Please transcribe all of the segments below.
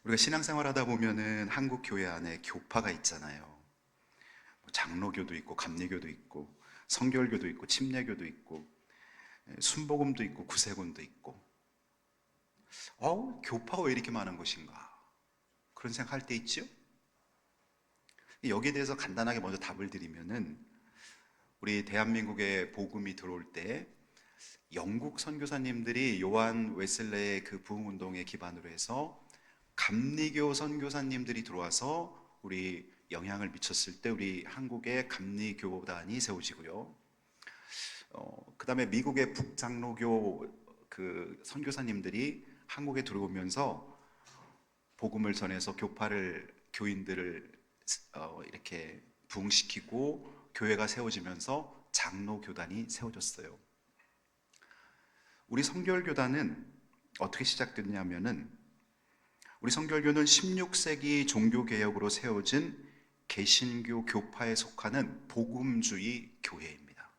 우리가 신앙생활 하다 보면은 한국 교회 안에 교파가 있잖아요. 뭐 장로교도 있고 감리교도 있고 성결교도 있고 침례교도 있고 순복음도 있고 구세군도 있고. 교파가 왜 이렇게 많은 것인가? 그런 생각할 때 있죠? 여기에 대해서 간단하게 먼저 답을 드리면은, 우리 대한민국에 복음이 들어올 때 영국 선교사님들이 요한 웨슬레의 그 부흥 운동에 기반으로 해서 감리교 선교사님들이 들어와서 우리 영향을 미쳤을 때 우리 한국의 감리교단이 세워지고요. 그 다음에 미국의 북장로교 그 선교사님들이 한국에 들어오면서 복음을 전해서 교인들을 이렇게 부흥시키고 교회가 세워지면서 장로교단이 세워졌어요. 우리 성결교단은 어떻게 시작됐냐면은, 우리 성결교는 16세기 종교개혁으로 세워진 개신교 교파에 속하는 복음주의 교회입니다.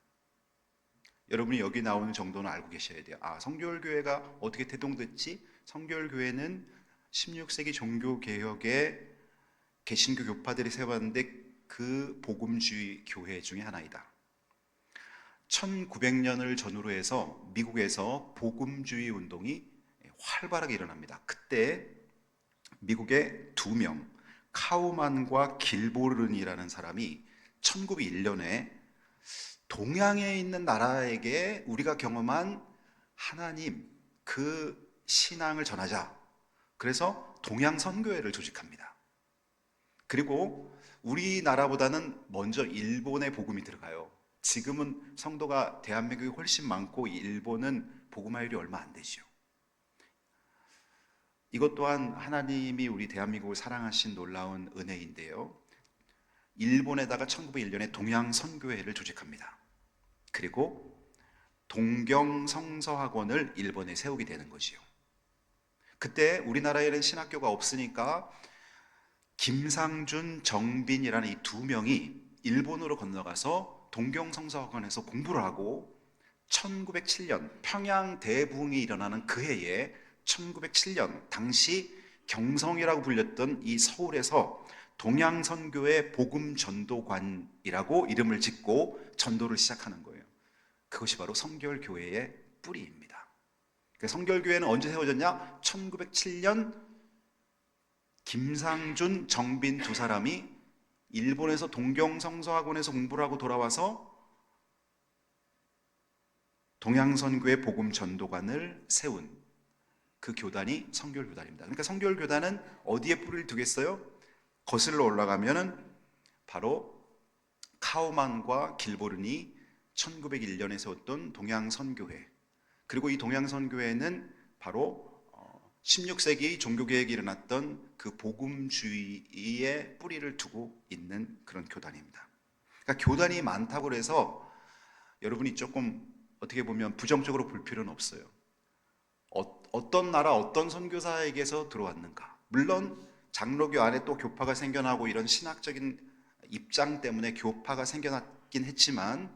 여러분이 여기 나오는 정도는 알고 계셔야 돼요. 성결교회가 어떻게 태동됐지? 성결교회는 16세기 종교개혁에 개신교 교파들이 세웠는데 그 복음주의 교회 중에 하나이다. 1900년을 전후로 해서 미국에서 복음주의 운동이 활발하게 일어납니다. 그때 미국의 두 명, 카우만과 길보른이라는 사람이 1901년에 동양에 있는 나라에게 우리가 경험한 하나님, 그 신앙을 전하자. 그래서 동양선교회를 조직합니다. 그리고 우리나라보다는 먼저 일본의 복음이 들어가요. 지금은 성도가 대한민국이 훨씬 많고 일본은 복음화율이 얼마 안 되죠. 이것 또한 하나님이 우리 대한민국을 사랑하신 놀라운 은혜인데요. 일본에다가 1901년에 동양선교회를 조직합니다. 그리고 동경성서학원을 일본에 세우게 되는 것이요. 그때 우리나라에는 신학교가 없으니까 김상준, 정빈이라는 이 두 명이 일본으로 건너가서 동경성서학원에서 공부를 하고 1907년 평양 대붕이 일어나는 그 해에 1907년 당시 경성이라고 불렸던 이 서울에서 동양선교회 복음전도관이라고 이름을 짓고 전도를 시작하는 거예요. 그것이 바로 성결교회의 뿌리입니다. 성결교회는 언제 세워졌냐? 1907년 김상준, 정빈 두 사람이 일본에서 동경성서학원에서 공부를 하고 돌아와서 동양선교회 복음전도관을 세운 그 교단이 성결교단입니다. 그러니까 성결교단은 어디에 뿌리를 두겠어요? 거슬러 올라가면은 바로 카우만과 길보른이 1901년에 세웠던 동양선교회, 그리고 이 동양선교회는 바로 16세기 종교개혁이 일어났던 그 복음주의에 뿌리를 두고 있는 그런 교단입니다. 그러니까 교단이 많다고 해서 여러분이 조금 어떻게 보면 부정적으로 볼 필요는 없어요. 어떤 나라 어떤 선교사에게서 들어왔는가? 물론 장로교 안에 또 교파가 생겨나고 이런 신학적인 입장 때문에 교파가 생겨났긴 했지만,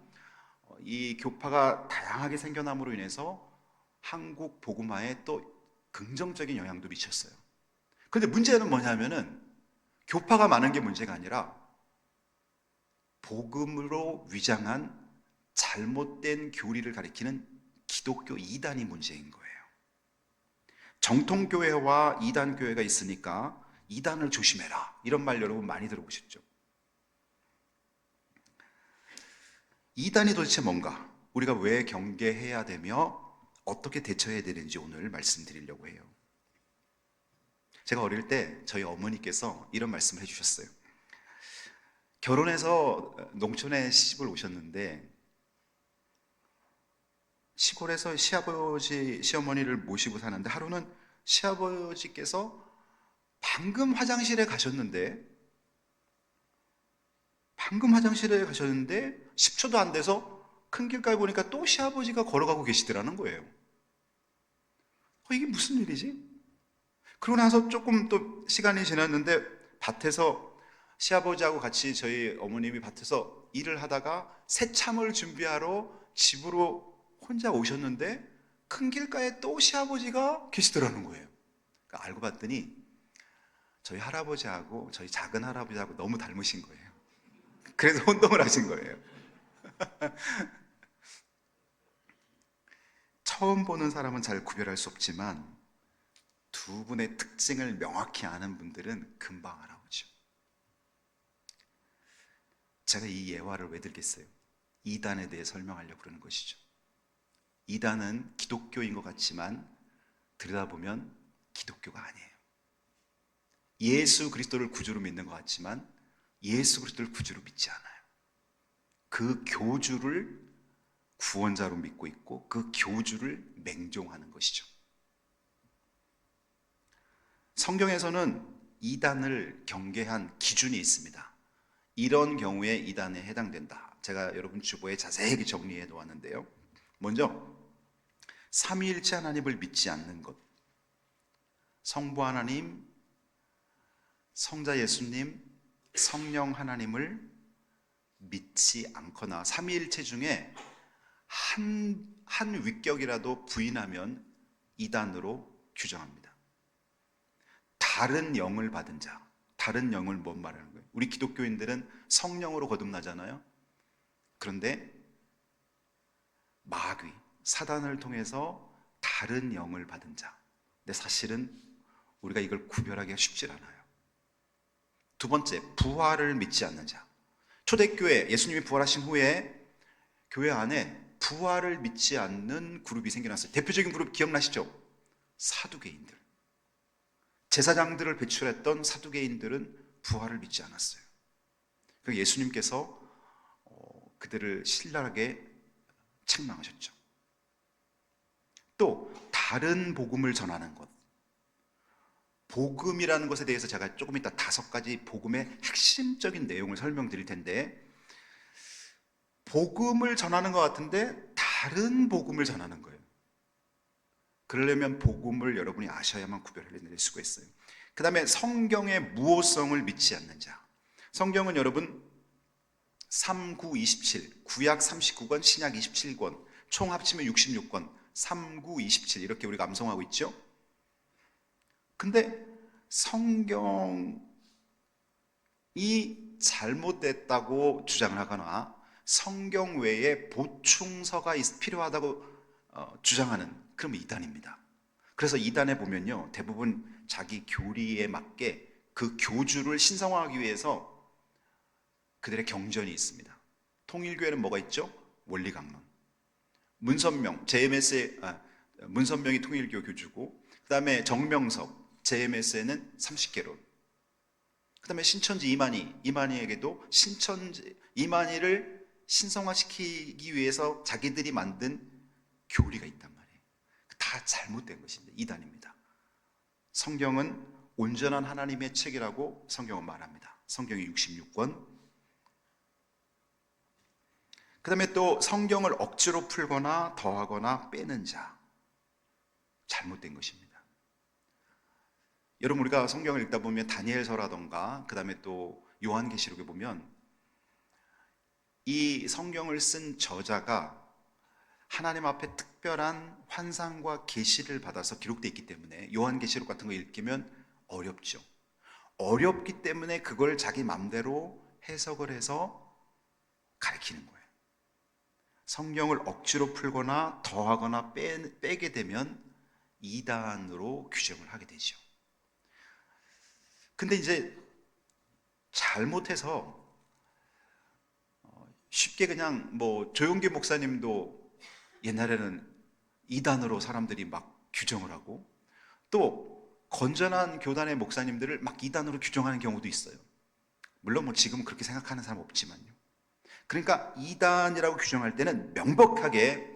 이 교파가 다양하게 생겨남으로 인해서 한국 복음화에 또 긍정적인 영향도 미쳤어요. 그런데 문제는 뭐냐면은 교파가 많은 게 문제가 아니라 복음으로 위장한 잘못된 교리를 가리키는 기독교 이단이 문제인 거예요. 정통교회와 이단교회가 있으니까 이단을 조심해라, 이런 말 여러분 많이 들어보셨죠? 이단이 도대체 뭔가, 우리가 왜 경계해야 되며 어떻게 대처해야 되는지 오늘 말씀드리려고 해요. 제가 어릴 때 저희 어머니께서 이런 말씀을 해주셨어요. 결혼해서 농촌에 시집을 오셨는데 시골에서 시아버지, 시어머니를 모시고 사는데 하루는 시아버지께서 방금 화장실에 가셨는데 10초도 안 돼서 큰 길가에 보니까 또 시아버지가 걸어가고 계시더라는 거예요. 이게 무슨 일이지? 그러고 나서 조금 또 시간이 지났는데 밭에서 시아버지하고 같이 저희 어머님이 밭에서 일을 하다가 새참을 준비하러 집으로 혼자 오셨는데 큰 길가에 또 시아버지가 계시더라는 거예요. 그러니까 알고 봤더니 저희 할아버지하고 저희 작은 할아버지하고 너무 닮으신 거예요. 그래서 혼동을 하신 거예요. 처음 보는 사람은 잘 구별할 수 없지만 두 분의 특징을 명확히 아는 분들은 금방 알아보죠. 제가 이 예화를 왜 들겠어요? 이단에 대해 설명하려고 그러는 것이죠. 이단은 기독교인 것 같지만 들여다보면 기독교가 아니에요. 예수 그리스도를 구주로 믿는 것 같지만 예수 그리스도를 구주로 믿지 않아요. 그 교주를 구원자로 믿고 있고 그 교주를 맹종하는 것이죠. 성경에서는 이단을 경계한 기준이 있습니다. 이런 경우에 이단에 해당된다. 제가 여러분 주보에 자세히 정리해 놓았는데요. 먼저 삼위일체 하나님을 믿지 않는 것, 성부 하나님, 성자 예수님, 성령 하나님을 믿지 않거나 삼위일체 중에 한 위격이라도 부인하면 이단으로 규정합니다. 다른 영을 받은 자, 다른 영을 못 말하는 거예요. 우리 기독교인들은 성령으로 거듭나잖아요. 그런데 마귀, 사단을 통해서 다른 영을 받은 자. 근데 사실은 우리가 이걸 구별하기가 쉽지 않아요. 두 번째, 부활을 믿지 않는 자. 초대교회, 예수님이 부활하신 후에 교회 안에 부활을 믿지 않는 그룹이 생겨났어요. 대표적인 그룹 기억나시죠? 사두개인들. 제사장들을 배출했던 사두개인들은 부활을 믿지 않았어요. 그래서 예수님께서 그들을 신랄하게 책망하셨죠. 또 다른 복음을 전하는 것. 복음이라는 것에 대해서 제가 조금 이따 5가지 복음의 핵심적인 내용을 설명드릴 텐데, 복음을 전하는 것 같은데 다른 복음을 전하는 거예요. 그러려면 복음을 여러분이 아셔야만 구별해낼 수가 있어요. 그 다음에 성경의 무호성을 믿지 않는 자. 성경은 여러분 3, 9, 27, 구약 39권, 신약 27권, 총 합치면 66권, 3, 9, 27 이렇게 우리가 암송하고 있죠. 근데 성경이 잘못됐다고 주장을 하거나 성경 외에 보충서가 필요하다고 주장하는 그런 이단입니다. 그래서 이단에 보면요, 대부분 자기 교리에 맞게 그 교주를 신성화하기 위해서 그들의 경전이 있습니다. 통일교회는 뭐가 있죠? 원리강론. 문선명, 문선명이 통일교 교주고, 그 다음에 정명석, JMS에는 30개론. 그 다음에 신천지 이만희에게도 이만희를 신성화시키기 위해서 자기들이 만든 교리가 있단 말이에요. 다 잘못된 것입니다. 이단입니다. 성경은 온전한 하나님의 책이라고 성경은 말합니다. 성경이 66권. 그 다음에 또 성경을 억지로 풀거나 더하거나 빼는 자, 잘못된 것입니다. 여러분, 우리가 성경을 읽다 보면 다니엘서라던가 그 다음에 또 요한계시록에 보면 이 성경을 쓴 저자가 하나님 앞에 특별한 환상과 계시를 받아서 기록되어 있기 때문에 요한계시록 같은 거 읽으면 어렵죠. 어렵기 때문에 그걸 자기 맘대로 해석을 해서 가르치는 거예요. 성경을 억지로 풀거나 더하거나 빼게 되면 이단으로 규정을 하게 되죠. 근데 이제 잘못해서 쉽게 그냥 조용기 목사님도 옛날에는 이단으로 사람들이 막 규정을 하고, 또 건전한 교단의 목사님들을 막 이단으로 규정하는 경우도 있어요. 물론 지금은 그렇게 생각하는 사람 없지만요. 그러니까 이단이라고 규정할 때는 명백하게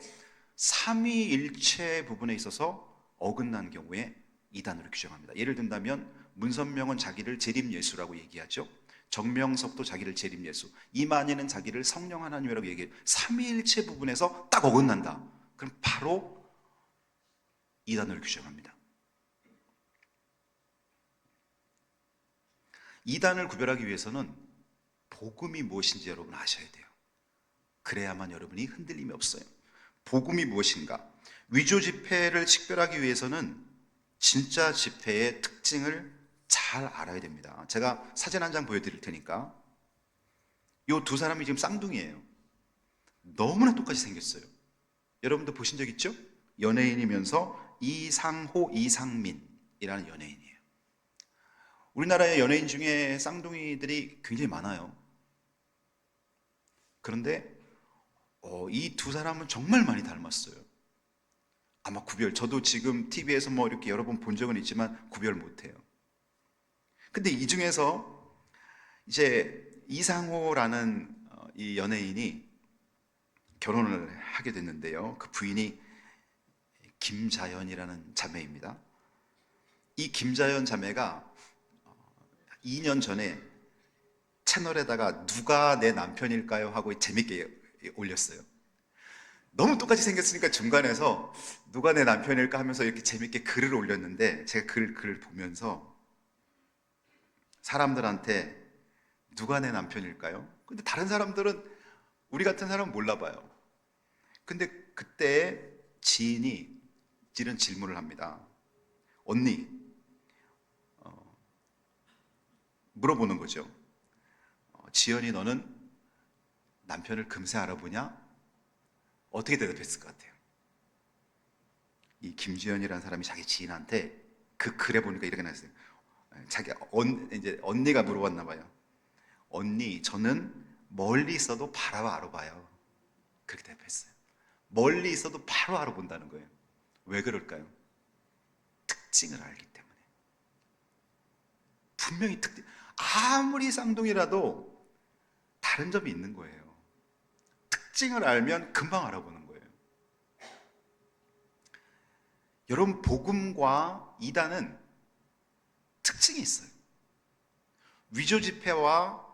삼위일체 부분에 있어서 어긋난 경우에 이단으로 규정합니다. 예를 든다면 문선명은 자기를 재림예수라고 얘기하죠. 정명석도 자기를 재림예수, 이만희는 자기를 성령 하나님이라고 얘기해요. 삼위일체 부분에서 딱 어긋난다. 그럼 바로 이단으로 규정합니다. 이단을 구별하기 위해서는 복음이 무엇인지 여러분 아셔야 돼요. 그래야만 여러분이 흔들림이 없어요. 복음이 무엇인가? 위조 지폐를 식별하기 위해서는 진짜 지폐의 특징을 잘 잘 알아야 됩니다. 제가 사진 한 장 보여드릴 테니까. 이 두 사람이 지금 쌍둥이에요. 너무나 똑같이 생겼어요. 여러분도 보신 적 있죠? 연예인이면서 이상호, 이상민이라는 연예인이에요. 우리나라의 연예인 중에 쌍둥이들이 굉장히 많아요. 그런데 이 두 사람은 정말 많이 닮았어요. 아마 저도 지금 TV에서 뭐 이렇게 여러 번 본 적은 있지만 구별 못해요. 근데 이 중에서 이제 이상호라는 이 연예인이 결혼을 하게 됐는데요. 그 부인이 김자연이라는 자매입니다. 이 김자연 자매가 2년 전에 채널에다가 누가 내 남편일까요? 하고 재밌게 올렸어요. 너무 똑같이 생겼으니까 중간에서 누가 내 남편일까 하면서 이렇게 재밌게 글을 올렸는데 제가 글을 보면서 사람들한테 누가 내 남편일까요? 근데 다른 사람들은 우리 같은 사람은 몰라봐요. 근데 그때 지인이 이런 질문을 합니다. 언니, 물어보는 거죠. 지연이 너는 남편을 금세 알아보냐? 어떻게 대답했을 것 같아요? 이 김지연이라는 사람이 자기 지인한테 그 글에 보니까 이렇게 나왔어요. 이제 언니가 물어봤나 봐요. 언니, 저는 멀리 있어도 바로 알아봐요. 그렇게 대답했어요. 멀리 있어도 바로 알아본다는 거예요. 왜 그럴까요? 특징을 알기 때문에. 분명히 아무리 쌍둥이라도 다른 점이 있는 거예요. 특징을 알면 금방 알아보는 거예요. 여러분, 복음과 이단은 특징이 있어요. 위조 지폐와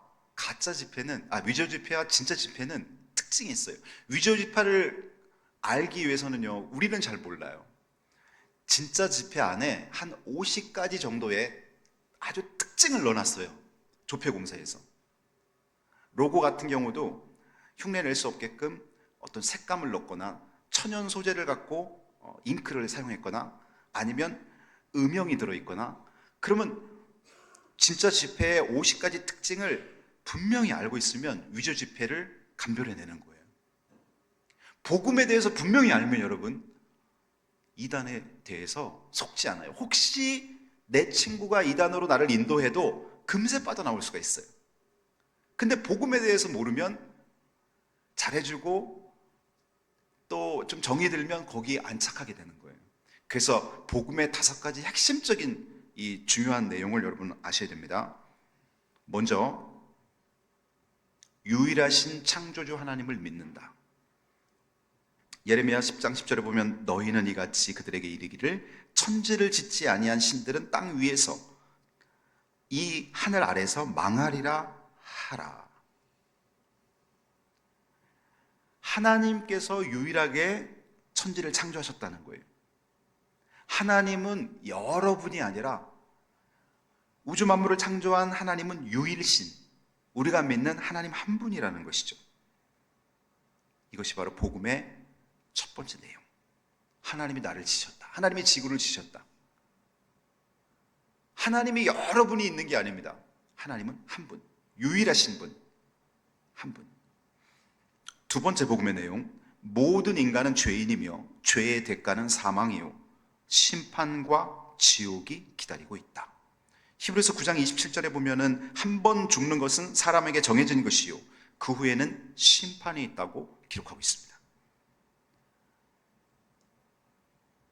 위조 지폐와 진짜 지폐는 특징이 있어요. 위조 지폐를 알기 위해서는요, 우리는 잘 몰라요. 진짜 지폐 안에 한 50가지 정도의 아주 특징을 넣어놨어요. 조폐공사에서. 로고 같은 경우도 흉내 낼 수 없게끔 어떤 색감을 넣거나 천연 소재를 갖고 잉크를 사용했거나 아니면 음영이 들어있거나, 그러면 진짜 지폐의 50가지 특징을 분명히 알고 있으면 위조 지폐를 감별해내는 거예요. 복음에 대해서 분명히 알면 여러분, 이단에 대해서 속지 않아요. 혹시 내 친구가 이단으로 나를 인도해도 금세 빠져나올 수가 있어요. 근데 복음에 대해서 모르면 잘해주고 또 좀 정이 들면 거기에 안착하게 되는 거예요. 그래서 복음의 5가지 핵심적인 이 중요한 내용을 여러분 아셔야 됩니다. 먼저, 유일하신 창조주 하나님을 믿는다. 예레미야 10장 10절에 보면 너희는 이같이 그들에게 이르기를 천지를 짓지 아니한 신들은 땅 위에서 이 하늘 아래서 망하리라 하라. 하나님께서 유일하게 천지를 창조하셨다는 거예요. 하나님은 여러분이 아니라 우주 만물을 창조한 하나님은 유일신, 우리가 믿는 하나님 한 분이라는 것이죠. 이것이 바로 복음의 첫 번째 내용. 하나님이 나를 지으셨다. 하나님이 지구를 지으셨다. 하나님이 여러분이 있는 게 아닙니다. 하나님은 한 분, 유일하신 분, 한 분. 두 번째 복음의 내용, 모든 인간은 죄인이며 죄의 대가는 사망이요 심판과 지옥이 기다리고 있다. 히브리서 9장 27절에 보면은 한 번 죽는 것은 사람에게 정해진 것이요 그 후에는 심판이 있다고 기록하고 있습니다.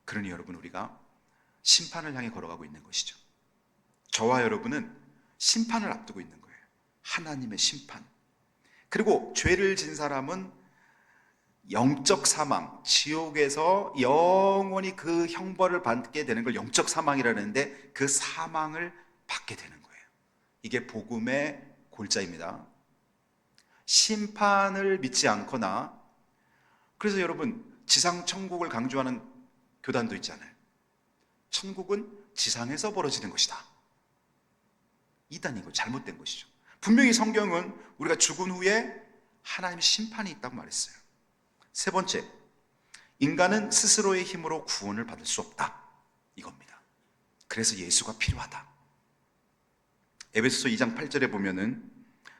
그러니 여러분, 우리가 심판을 향해 걸어가고 있는 것이죠. 저와 여러분은 심판을 앞두고 있는 거예요. 하나님의 심판. 그리고 죄를 진 사람은 영적 사망, 지옥에서 영원히 그 형벌을 받게 되는 걸 영적 사망이라는데, 그 사망을 받게 되는 거예요. 이게 복음의 골자입니다. 심판을 믿지 않거나, 그래서 여러분, 지상 천국을 강조하는 교단도 있잖아요. 천국은 지상에서 벌어지는 것이다. 이단이고 잘못된 것이죠. 분명히 성경은 우리가 죽은 후에 하나님의 심판이 있다고 말했어요. 세 번째, 인간은 스스로의 힘으로 구원을 받을 수 없다. 이겁니다. 그래서 예수가 필요하다. 에베소서 2장 8절에 보면은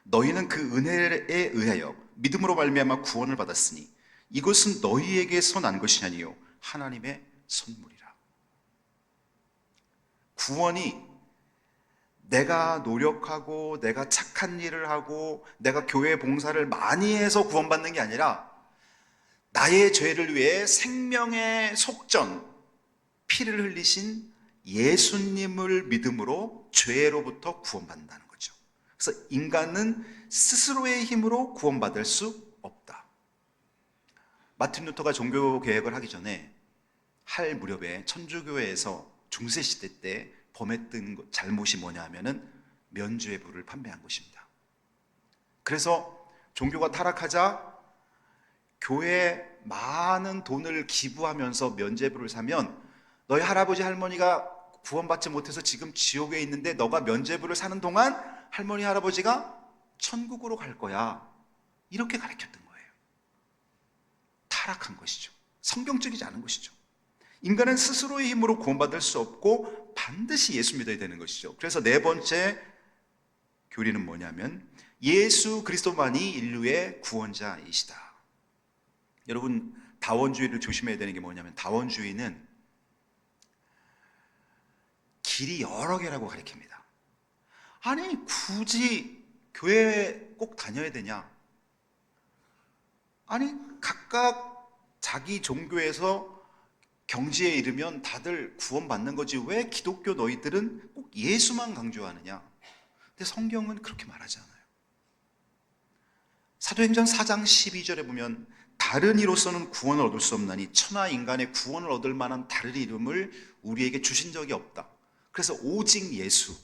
너희는 그 은혜에 의하여 믿음으로 말미암아 구원을 받았으니 이것은 너희에게서 난 것이 아니요 하나님의 선물이라. 구원이 내가 노력하고 내가 착한 일을 하고 내가 교회 봉사를 많이 해서 구원받는 게 아니라 나의 죄를 위해 생명의 속전, 피를 흘리신 예수님을 믿음으로 죄로부터 구원받는다는 거죠. 그래서 인간은 스스로의 힘으로 구원받을 수 없다. 마틴 루터가 종교 개혁을 하기 전에 할 무렵에 천주교회에서 중세시대 때 범했던 잘못이 뭐냐 하면은 면죄부를 판매한 것입니다. 그래서 종교가 타락하자 교회에 많은 돈을 기부하면서 면죄부를 사면 너희 할아버지 할머니가 구원받지 못해서 지금 지옥에 있는데 너가 면죄부를 사는 동안 할머니 할아버지가 천국으로 갈 거야, 이렇게 가르쳤던 거예요. 타락한 것이죠. 성경적이지 않은 것이죠. 인간은 스스로의 힘으로 구원받을 수 없고 반드시 예수 믿어야 되는 것이죠. 그래서 네 번째 교리는 뭐냐면 예수 그리스도만이 인류의 구원자이시다. 여러분, 다원주의를 조심해야 되는 게 뭐냐면 다원주의는 길이 여러 개라고 가르칩니다. 아니, 굳이 교회에 꼭 다녀야 되냐? 아니, 각각 자기 종교에서 경지에 이르면 다들 구원받는 거지 왜 기독교 너희들은 꼭 예수만 강조하느냐? 근데 성경은 그렇게 말하지 않아요. 사도행전 4장 12절에 보면 다른 이로서는 구원을 얻을 수 없나니 천하 인간의 구원을 얻을 만한 다른 이름을 우리에게 주신 적이 없다. 그래서 오직 예수,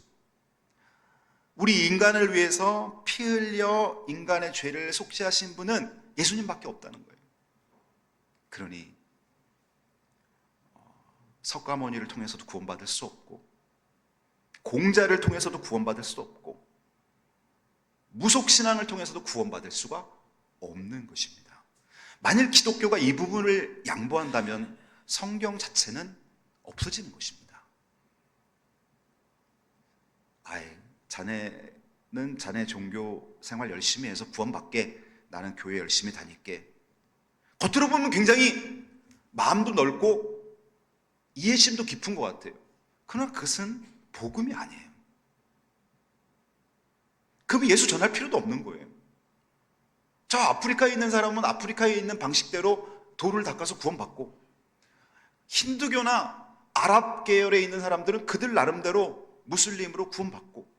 우리 인간을 위해서 피 흘려 인간의 죄를 속죄하신 분은 예수님밖에 없다는 거예요. 그러니 석가모니를 통해서도 구원받을 수 없고 공자를 통해서도 구원받을 수 없고 무속신앙을 통해서도 구원받을 수가 없는 것입니다. 만일 기독교가 이 부분을 양보한다면 성경 자체는 없어지는 것입니다. 자네는 자네 종교 생활 열심히 해서 구원받게, 나는 교회 열심히 다닐게. 겉으로 보면 굉장히 마음도 넓고 이해심도 깊은 것 같아요. 그러나 그것은 복음이 아니에요. 그럼 예수 전할 필요도 없는 거예요. 저 아프리카에 있는 사람은 아프리카에 있는 방식대로 돌을 닦아서 구원받고, 힌두교나 아랍 계열에 있는 사람들은 그들 나름대로 무슬림으로 구원받고,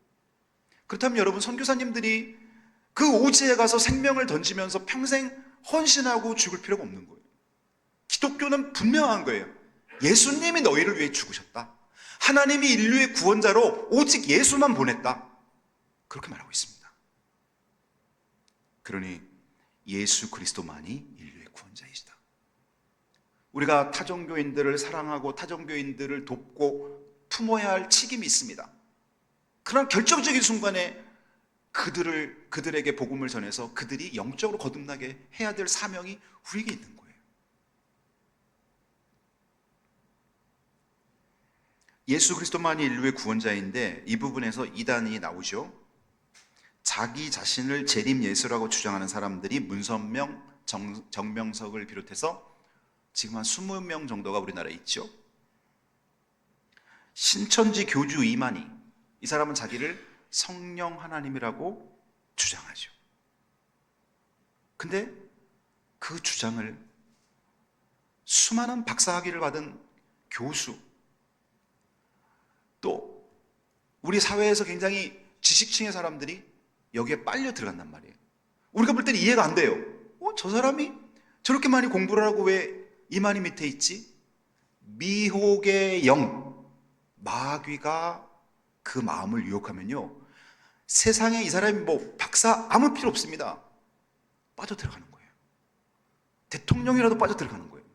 그렇다면 여러분, 선교사님들이 그 오지에 가서 생명을 던지면서 평생 헌신하고 죽을 필요가 없는 거예요. 기독교는 분명한 거예요. 예수님이 너희를 위해 죽으셨다. 하나님이 인류의 구원자로 오직 예수만 보냈다. 그렇게 말하고 있습니다. 그러니 예수 그리스도만이 인류의 구원자이시다. 우리가 타종교인들을 사랑하고 타종교인들을 돕고 품어야 할 책임이 있습니다. 그런 결정적인 순간에 그들에게 복음을 전해서 그들이 영적으로 거듭나게 해야 될 사명이 우리에게 있는 거예요. 예수 그리스도만이 인류의 구원자인데 이 부분에서 이단이 나오죠. 자기 자신을 재림 예수라고 주장하는 사람들이 문선명, 정명석을 비롯해서 지금 한 20명 정도가 우리나라에 있죠. 신천지 교주 이만희, 이 사람은 자기를 성령 하나님이라고 주장하죠. 근데 그 주장을 수많은 박사학위를 받은 교수, 또 우리 사회에서 굉장히 지식층의 사람들이 여기에 빨려 들어간단 말이에요. 우리가 볼 때는 이해가 안 돼요. 저 사람이 저렇게 많이 공부를 하고 왜 이만희 밑에 있지? 미혹의 영, 마귀가 그 마음을 유혹하면요, 세상에 이 사람이 뭐 박사 아무 필요 없습니다. 빠져 들어가는 거예요. 대통령이라도 빠져 들어가는 거예요.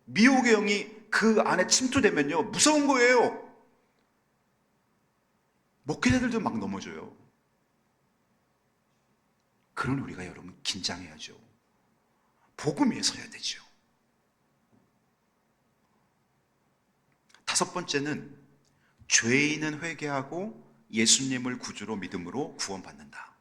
미혹의 영이 그 안에 침투되면요, 무서운 거예요. 목회자들도 막 넘어져요. 그런 우리가 여러분 긴장해야죠. 복음 위에 서야 되죠. 다섯 번째는 죄인은 회개하고 예수님을 구주로 믿음으로 구원받는다.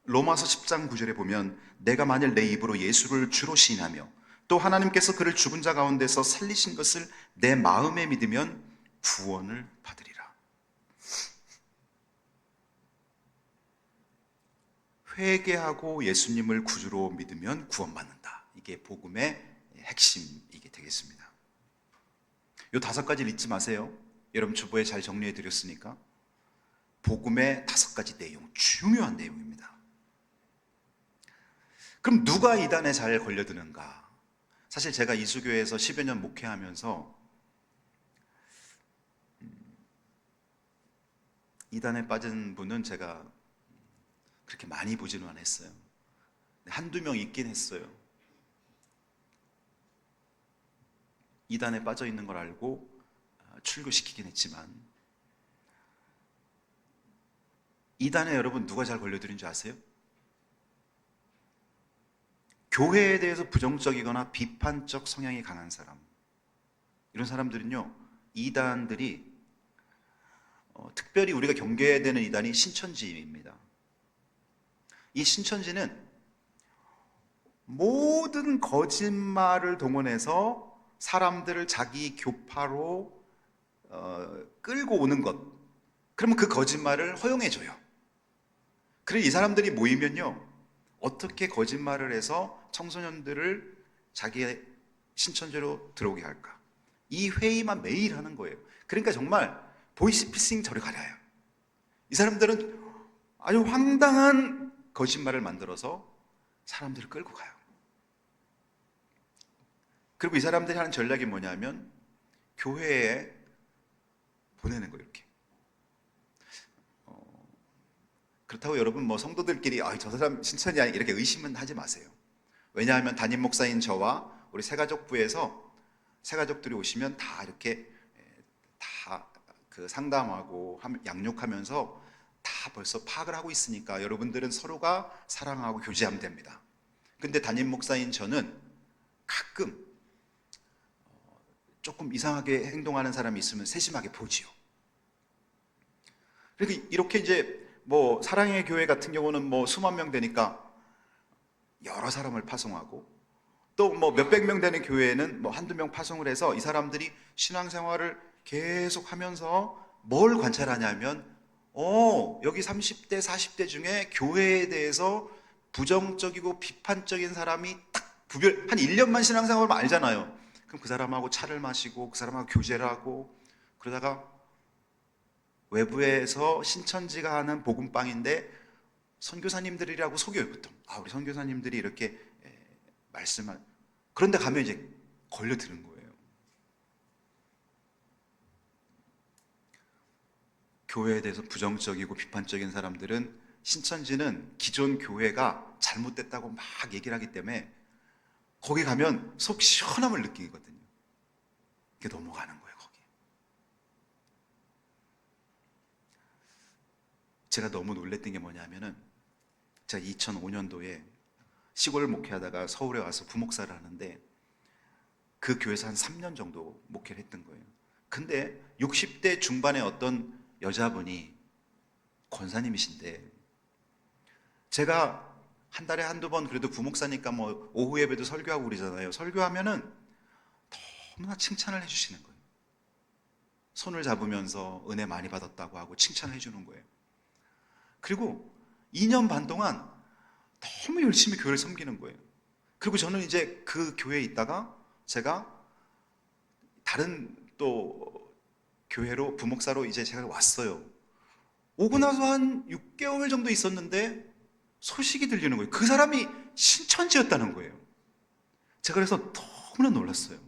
로마서 10장 9절에 보면 내가 만일 내 입으로 예수를 주로 시인하며 또 하나님께서 그를 죽은 자 가운데서 살리신 것을 내 마음에 믿으면 구원을 받으리라. 회개하고 예수님을 구주로 믿으면 구원받는다. 이게 복음의 핵심이게 되겠습니다. 이 5가지를 잊지 마세요. 여러분 주보에 잘 정리해 드렸으니까. 복음의 5가지 내용, 중요한 내용입니다. 그럼 누가 이단에 잘 걸려드는가? 사실 제가 이수교회에서 10여 년 목회하면서 이단에 빠진 분은 제가 그렇게 많이 보지는 않았어요. 한두 명 있긴 했어요. 이단에 빠져 있는 걸 알고 출교시키긴 했지만, 이단에 여러분 누가 잘 걸려드는 줄 아세요? 교회에 대해서 부정적이거나 비판적 성향이 강한 사람, 이런 사람들은요, 이단들이 특별히 우리가 경계해야 되는 이단이 신천지입니다. 이 신천지는 모든 거짓말을 동원해서 사람들을 자기 교파로 끌고 오는 것, 그러면 그 거짓말을 허용해줘요. 그래서 이 사람들이 모이면요, 어떻게 거짓말을 해서 청소년들을 자기의 신천지로 들어오게 할까, 이 회의만 매일 하는 거예요. 그러니까 정말 보이스피싱 저리 가려요. 이 사람들은 아주 황당한 거짓말을 만들어서 사람들을 끌고 가요. 그리고 이 사람들이 하는 전략이 뭐냐면 교회에 보내는 거예요. 이렇게. 그렇다고 여러분 뭐 성도들끼리 저 사람 신천이 아니 이렇게 의심은 하지 마세요. 왜냐하면 담임 목사인 저와 우리 새가족부에서 새가족들이 오시면 다 이렇게 다 그 상담하고 양육하면서 다 벌써 파악을 하고 있으니까 여러분들은 서로가 사랑하고 교제하면 됩니다. 근데 담임 목사인 저는 가끔 조금 이상하게 행동하는 사람이 있으면 세심하게 보지요. 그러니까 이렇게 이제 뭐 사랑의 교회 같은 경우는 뭐 수만 명 되니까 여러 사람을 파송하고, 또 뭐 몇백 명 되는 교회에는 뭐 한두 명 파송을 해서 이 사람들이 신앙생활을 계속 하면서 뭘 관찰하냐면 여기 30대 40대 중에 교회에 대해서 부정적이고 비판적인 사람이 딱 한 1년만 신앙생활을 하면 알잖아요. 그럼 그 사람하고 차를 마시고 그 사람하고 교제를 하고, 그러다가 외부에서 신천지가 하는 복음방인데 선교사님들이라고 속여요. 보통 우리 선교사님들이 이렇게 말씀을, 그런데 가면 이제 걸려드는 거예요. 교회에 대해서 부정적이고 비판적인 사람들은 신천지는 기존 교회가 잘못됐다고 막 얘기를 하기 때문에 거기 가면 속 시원함을 느끼거든요. 이게 넘어가는 거예요. 거기 제가 너무 놀랬던 게 뭐냐면은, 제가 2005년도에 시골 목회하다가 서울에 와서 부목사를 하는데 그 교회에서 한 3년 정도 목회를 했던 거예요. 근데 60대 중반의 어떤 여자분이 권사님이신데, 제가 한 달에 한두 번 그래도 부목사니까 뭐 오후 예배도 설교하고 그러잖아요. 설교하면은 너무나 칭찬을 해주시는 거예요. 손을 잡으면서 은혜 많이 받았다고 하고 칭찬을 해주는 거예요. 그리고 2년 반 동안 너무 열심히 교회를 섬기는 거예요. 그리고 저는 이제 그 교회에 있다가 제가 다른 또 교회로 부목사로 이제 제가 왔어요. 오고 나서 한 6개월 정도 있었는데 소식이 들리는 거예요. 그 사람이 신천지였다는 거예요. 제가 그래서 너무나 놀랐어요.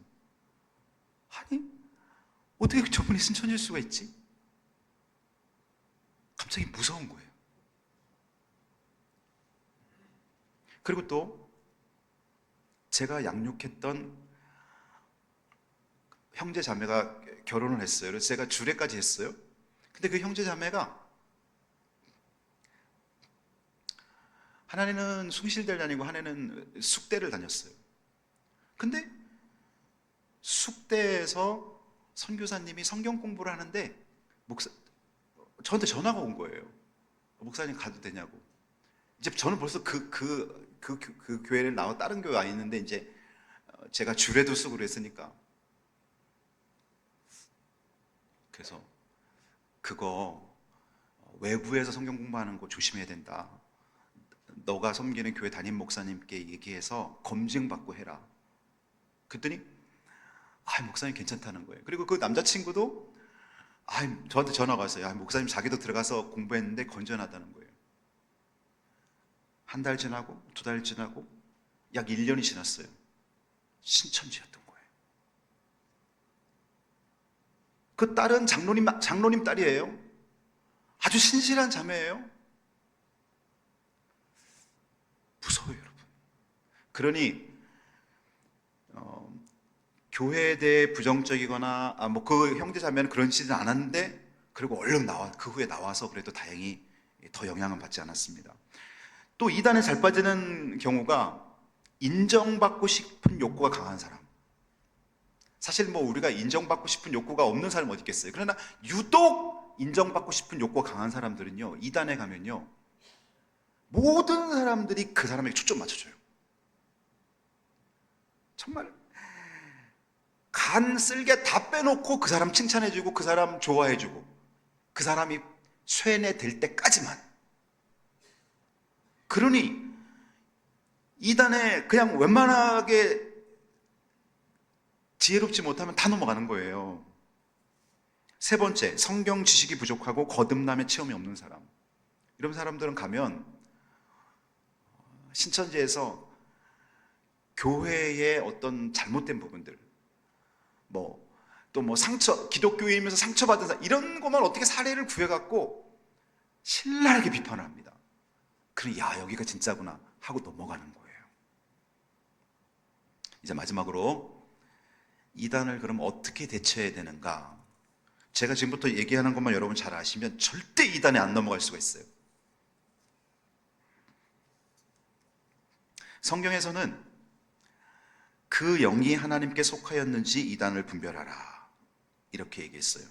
아니, 어떻게 저분이 신천지일 수가 있지? 갑자기 무서운 거예요. 그리고 또 제가 양육했던 형제 자매가 결혼을 했어요. 그래서 제가 주례까지 했어요. 근데 그 형제 자매가 하나는 숭실대를 다니고 하나는 숙대를 다녔어요. 근데 숙대에서 선교사님이 성경 공부를 하는데 저한테 전화가 온 거예요. 목사님 가도 되냐고. 이제 저는 벌써 그 교회를 나와 다른 교회 와 있는데 이제 제가 주례도 쓰고 그랬으니까. 그래서 그거 외부에서 성경 공부하는 거 조심해야 된다. 너가 섬기는 교회 담임 목사님께 얘기해서 검증받고 해라. 그랬더니 목사님 괜찮다는 거예요. 그리고 그 남자친구도 저한테 전화가 왔어요. 목사님 자기도 들어가서 공부했는데 건전하다는 거예요. 한 달 지나고 2달 지나고 약 1년이 지났어요. 신천지였던 거예요. 그 딸은 장로님 딸이에요. 아주 신실한 자매예요. 무서워요, 여러분. 그러니 교회에 대해 부정적이거나 그 형제 자매는 그런 짓은 않았는데, 그리고 얼른 그 후에 나와서 그래도 다행히 더 영향은 받지 않았습니다. 또 이단에 잘 빠지는 경우가 인정받고 싶은 욕구가 강한 사람. 사실 우리가 인정받고 싶은 욕구가 없는 사람은 어디 있겠어요. 그러나 유독 인정받고 싶은 욕구가 강한 사람들은요, 이단에 가면요, 모든 사람들이 그 사람에게 초점 맞춰줘요. 정말 간 쓸개 다 빼놓고 그 사람 칭찬해주고 그 사람 좋아해주고 그 사람이 쇠뇌될 때까지만. 그러니 이단에 그냥 웬만하게 지혜롭지 못하면 다 넘어가는 거예요. 세 번째, 성경 지식이 부족하고 거듭남의 체험이 없는 사람. 이런 사람들은 가면 신천지에서 교회의 어떤 잘못된 부분들, 또 상처, 기독교인이면서 상처받은 사람, 이런 것만 어떻게 사례를 구해갖고 신랄하게 비판을 합니다. 그럼 여기가 진짜구나 하고 넘어가는 거예요. 이제 마지막으로 이단을 그럼 어떻게 대처해야 되는가? 제가 지금부터 얘기하는 것만 여러분 잘 아시면 절대 이단에 안 넘어갈 수가 있어요. 성경에서는 그 영이 하나님께 속하였는지 이단을 분별하라, 이렇게 얘기했어요.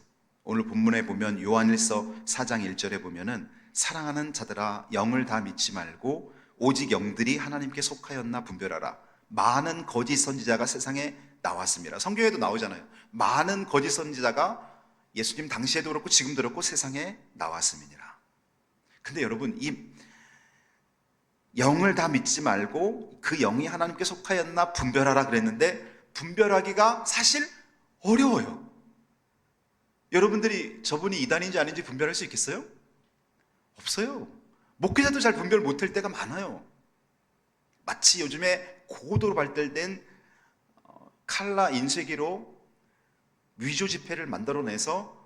오늘 본문에 보면 요한일서 4장 1절에 보면은 사랑하는 자들아 영을 다 믿지 말고 오직 영들이 하나님께 속하였나 분별하라. 많은 거짓 선지자가 세상에 나왔습니다. 성경에도 나오잖아요. 많은 거짓 선지자가 예수님 당시에도 그렇고 지금도 그렇고 세상에 나왔음이니라. 근데 여러분, 이 영을 다 믿지 말고 그 영이 하나님께 속하였나 분별하라 그랬는데, 분별하기가 사실 어려워요. 여러분들이 저분이 이단인지 아닌지 분별할 수 있겠어요? 없어요. 목회자도 잘 분별 못할 때가 많아요. 마치 요즘에 고도로 발달된 칼라 인쇄기로 위조 지폐를 만들어내서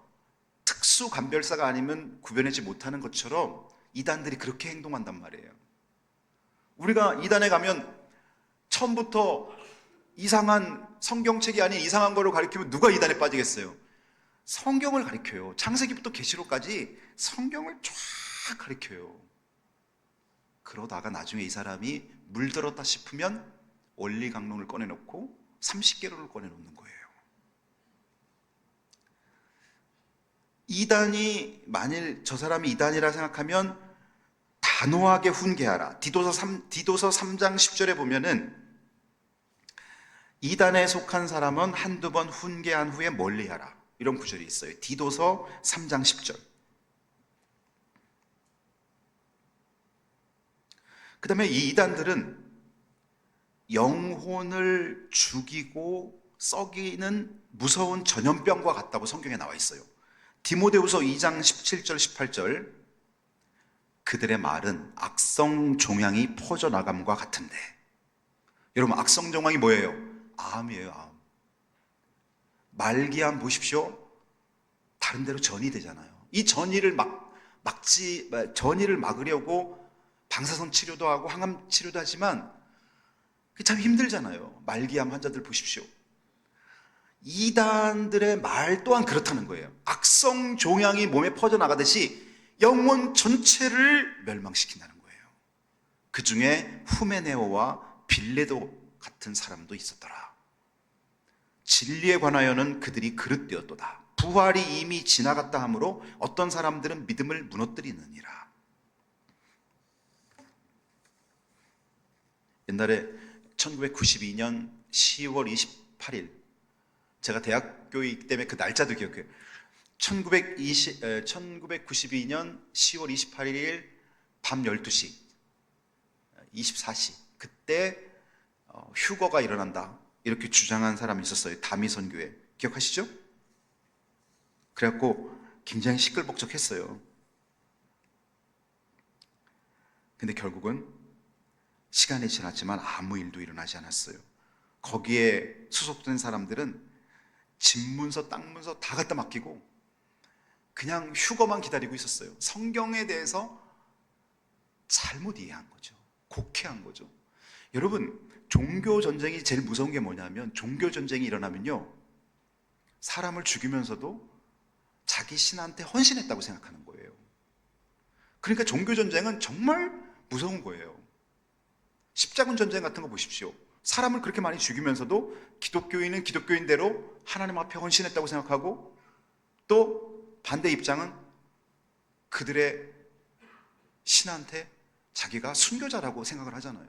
특수 감별사가 아니면 구별하지 못하는 것처럼 이단들이 그렇게 행동한단 말이에요. 우리가 이단에 가면 처음부터 이상한 성경책이 아닌 이상한 거를 가르치면 누가 이단에 빠지겠어요? 성경을 가르쳐요. 창세기부터 계시록까지 성경을 쫙 가르쳐요. 그러다가 나중에 이 사람이 물들었다 싶으면 원리강론을 꺼내놓고 30개론을 꺼내놓는 거예요. 이단이, 만일 저 사람이 이단이라 생각하면 단호하게 훈계하라. 디도서 3장 10절에 보면은 이단에 속한 사람은 한두 번 훈계한 후에 멀리하라, 이런 구절이 있어요. 디도서 3장 10절. 그 다음에 이 이단들은 영혼을 죽이고 썩이는 무서운 전염병과 같다고 성경에 나와 있어요. 디모데후서 2장 17절 18절. 그들의 말은 악성 종양이 퍼져나감과 같은데. 여러분, 악성 종양이 뭐예요? 암이에요, 암. 말기암 보십시오. 다른 데로 전이 되잖아요. 이 전이를 전이를 막으려고 방사선 치료도 하고 항암 치료도 하지만 그게 참 힘들잖아요. 말기암 환자들 보십시오. 이단들의 말 또한 그렇다는 거예요. 악성 종양이 몸에 퍼져나가듯이 영혼 전체를 멸망시킨다는 거예요. 그 중에 후메네오와 빌레도 같은 사람도 있었더라. 진리에 관하여는 그들이 그릇되었도다. 부활이 이미 지나갔다 하므로 어떤 사람들은 믿음을 무너뜨리느니라. 옛날에 1992년 10월 28일, 제가 대학교이기 때문에 그 날짜도 기억해요. 1992년 10월 28일 밤 12시, 24시, 그때 휴거가 일어난다 이렇게 주장한 사람이 있었어요. 다미선교회 기억하시죠? 그래갖고 굉장히 시끌벅적했어요. 근데 결국은 시간이 지났지만 아무 일도 일어나지 않았어요. 거기에 수속된 사람들은 집문서, 땅문서 다 갖다 맡기고 그냥 휴거만 기다리고 있었어요. 성경에 대해서 잘못 이해한 거죠. 곡해한 거죠. 여러분, 종교 전쟁이 제일 무서운 게 뭐냐면, 종교 전쟁이 일어나면요, 사람을 죽이면서도 자기 신한테 헌신했다고 생각하는 거예요. 그러니까 종교 전쟁은 정말 무서운 거예요. 십자군 전쟁 같은 거 보십시오. 사람을 그렇게 많이 죽이면서도 기독교인은 기독교인대로 하나님 앞에 헌신했다고 생각하고, 또 반대 입장은 그들의 신한테 자기가 순교자라고 생각을 하잖아요.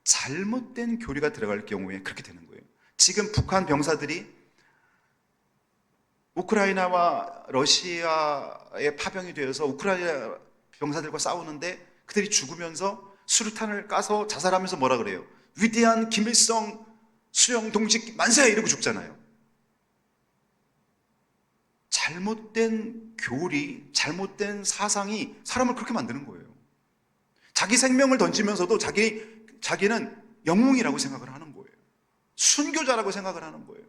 잘못된 교리가 들어갈 경우에 그렇게 되는 거예요. 지금 북한 병사들이 우크라이나와 러시아에 파병이 되어서 우크라이나 병사들과 싸우는데 그들이 죽으면서 수류탄을 까서 자살하면서 뭐라 그래요? 위대한 김일성 수령 동지 만세! 이러고 죽잖아요. 잘못된 교리, 잘못된 사상이 사람을 그렇게 만드는 거예요. 자기 생명을 던지면서도 자기는 영웅이라고 생각을 하는 거예요. 순교자라고 생각을 하는 거예요.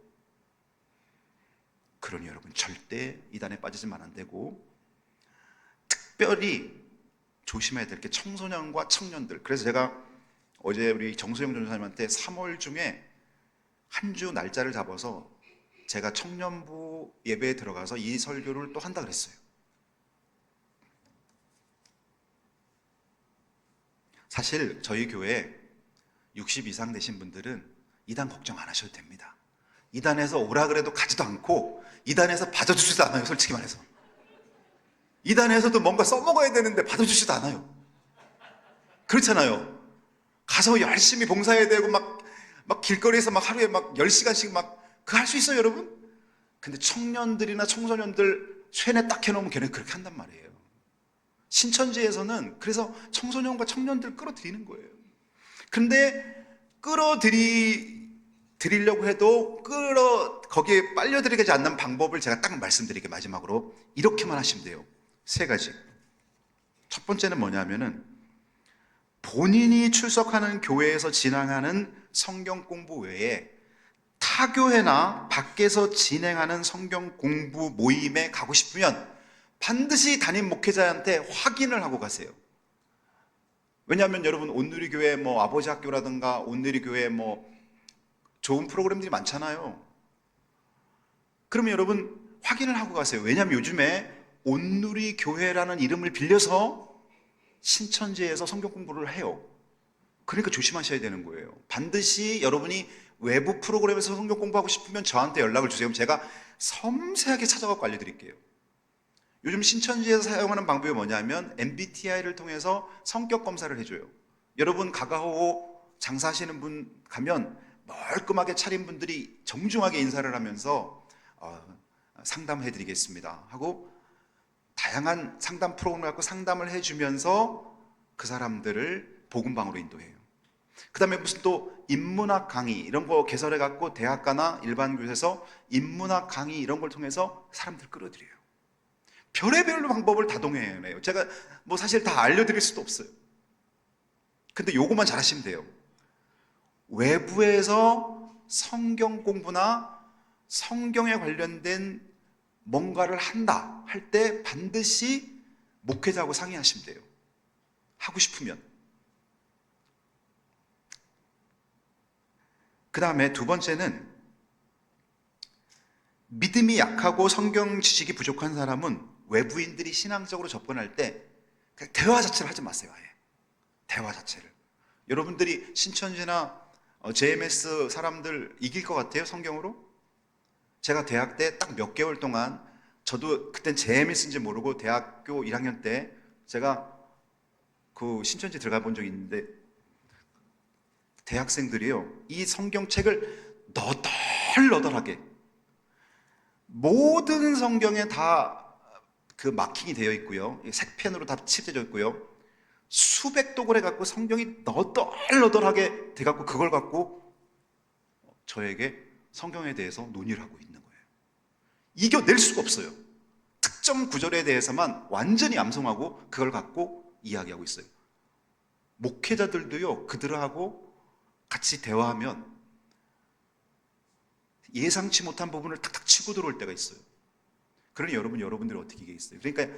그러니 여러분, 절대 이단에 빠지지만 안 되고, 특별히 조심해야 될 게 청소년과 청년들. 그래서 제가 어제 우리 정수영 전사님한테 3월 중에 한 주 날짜를 잡아서 제가 청년부 예배에 들어가서 이 설교를 또 한다 그랬어요. 사실 저희 교회 60 이상 되신 분들은 이단 걱정 안 하셔도 됩니다. 이단에서 오라 그래도 가지도 않고 이단에서 받아주지도 않아요. 솔직히 말해서 이단에서도 뭔가 써먹어야 되는데 받아주지도 않아요. 그렇잖아요. 가서 열심히 봉사해야 되고 막 길거리에서 막 하루에 막 10시간씩 막 그거 할 수 있어요, 여러분? 근데 청년들이나 청소년들 쇠뇌 딱 해놓으면 걔는 그렇게 한단 말이에요. 신천지에서는 그래서 청소년과 청년들 끌어들이는 거예요. 근데 끌어들이려고 해도 거기에 빨려들이지 않는 방법을 제가 딱 말씀드릴게요. 마지막으로 이렇게만 하시면 돼요. 3가지. 첫 번째는 뭐냐면은 본인이 출석하는 교회에서 진행하는 성경 공부 외에 타교회나 밖에서 진행하는 성경 공부 모임에 가고 싶으면 반드시 담임 목회자한테 확인을 하고 가세요. 왜냐하면 여러분, 온누리교회 뭐 아버지 학교라든가 온누리교회 뭐 좋은 프로그램들이 많잖아요. 그러면 여러분 확인을 하고 가세요. 왜냐하면 요즘에 온누리교회라는 이름을 빌려서 신천지에서 성경 공부를 해요. 그러니까 조심하셔야 되는 거예요. 반드시 여러분이 외부 프로그램에서 성경 공부하고 싶으면 저한테 연락을 주세요. 제가 섬세하게 찾아가고 알려드릴게요. 요즘 신천지에서 사용하는 방법이 뭐냐면 MBTI를 통해서 성격 검사를 해줘요. 여러분 가가호 장사하시는 분 가면 멀끔하게 차린 분들이 정중하게 인사를 하면서 상담해드리겠습니다 하고 다양한 상담 프로그램을 갖고 상담을 해주면서 그 사람들을 복음방으로 인도해요. 그 다음에 무슨 또 인문학 강의 이런 거 개설해갖고 대학가나 일반 교회에서 인문학 강의 이런 걸 통해서 사람들 끌어들여요. 별의별 방법을 다 동원해요. 제가 뭐 사실 다 알려드릴 수도 없어요. 근데 요것만 잘하시면 돼요. 외부에서 성경 공부나 성경에 관련된 뭔가를 한다 할 때 반드시 목회자하고 상의하시면 돼요. 하고 싶으면. 그 다음에 2번째는 믿음이 약하고 성경 지식이 부족한 사람은 외부인들이 신앙적으로 접근할 때 그냥 대화 자체를 하지 마세요. 아예 대화 자체를. 여러분들이 신천지나 JMS 사람들 이길 것 같아요? 성경으로? 제가 대학 때 딱 몇 개월 동안, 저도 그땐 JMS인지 모르고 대학교 1학년 때 제가 그 신천지 들어가 본 적이 있는데, 대학생들이요, 이 성경책을 너덜너덜하게 모든 성경에 다 그 마킹이 되어 있고요, 색펜으로 다 칠해져 있고요, 수백 독을 해갖고 성경이 너덜너덜하게 돼갖고 그걸 갖고 저에게 성경에 대해서 논의를 하고 있는 거예요. 이겨낼 수가 없어요. 특정 구절에 대해서만 완전히 암송하고 그걸 갖고 이야기하고 있어요. 목회자들도요, 그들하고 같이 대화하면 예상치 못한 부분을 탁탁 치고 들어올 때가 있어요. 그러니 여러분들이 어떻게 이기겠어요? 그러니까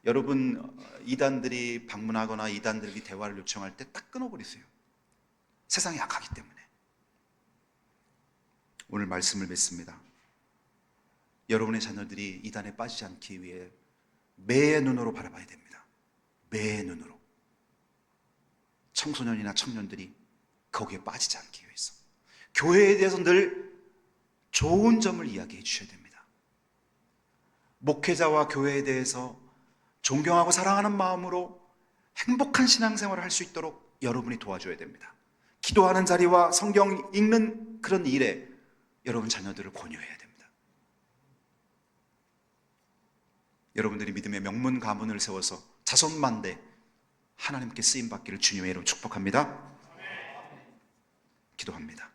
여러분, 이단들이 방문하거나 이단들이 대화를 요청할 때 딱 끊어버리세요. 세상이 약하기 때문에. 오늘 말씀을 맺습니다. 여러분의 자녀들이 이단에 빠지지 않기 위해 매의 눈으로 바라봐야 됩니다. 매의 눈으로. 청소년이나 청년들이 거기에 빠지지 않기 위해서 교회에 대해서 늘 좋은 점을 이야기해 주셔야 됩니다. 목회자와 교회에 대해서 존경하고 사랑하는 마음으로 행복한 신앙생활을 할 수 있도록 여러분이 도와줘야 됩니다. 기도하는 자리와 성경 읽는 그런 일에 여러분 자녀들을 권유해야 됩니다. 여러분들이 믿음의 명문 가문을 세워서 자손만대 하나님께 쓰임받기를 주님의 이름으로 축복합니다. 기도합니다.